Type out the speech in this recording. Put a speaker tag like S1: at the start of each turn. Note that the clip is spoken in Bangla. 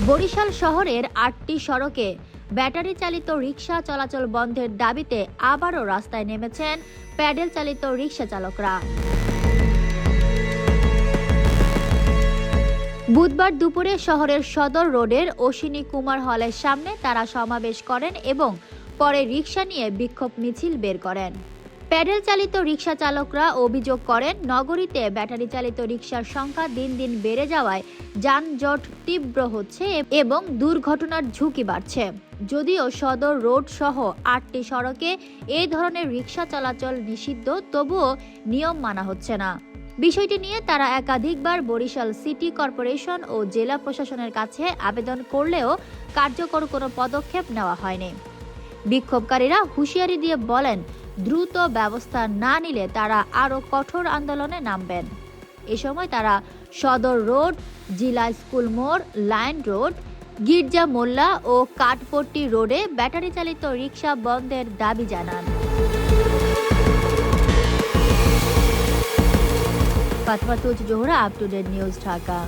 S1: বরিশাল শহরের ৮টি সড়কে ব্যাটারি চালিত রিকশা চলাচল বন্ধের দাবিতে আবারও রাস্তায় নেমেছেন প্যাডেল চালিত রিকশা চালকরা। বুধবার দুপুরে শহরের সদর রোডের অশ্বিনী কুমার হলের সামনে তারা সমাবেশ করেন এবং পরে রিকশা নিয়ে বিক্ষোভ মিছিল বের করেন। প্যাডেল চালিত রিকশা চালকরা অভিযোগ করেন, নগরীতে ব্যাটারি চালিত রিকশার সংখ্যা দিন দিন বেড়ে যাওয়ায় যানজট তীব্র হচ্ছে এবং দুর্ঘটনার ঝুঁকি বাড়ছে। যদিও সদর রোড সহ ৮টি সড়কে এই ধরনের রিকশা চলাচল নিষিদ্ধ, তবুও নিয়ম মানা হচ্ছে না। বিষয়টি নিয়ে তারা একাধিকবার বরিশাল সিটি কর্পোরেশন ও জেলা প্রশাসনের কাছে আবেদন করলেও কার্যকর কোনো পদক্ষেপ নেওয়া হয়নি। বিক্ষোভকারীরা হুঁশিয়ারি দিয়ে বলেন, দ্রুত ব্যবস্থা না নিলে তারা আরও কঠোর আন্দোলনে নামবেন। এ সময় তারা সদর রোড, জিলা স্কুল মোড়, লাইন রোড, গির্জা মোল্লা ও কাঠপট্টি রোডে ব্যাটারি চালিত রিকশা বন্ধের দাবি জানান। Fatema Tuz Zohra, up to date news, Dhaka.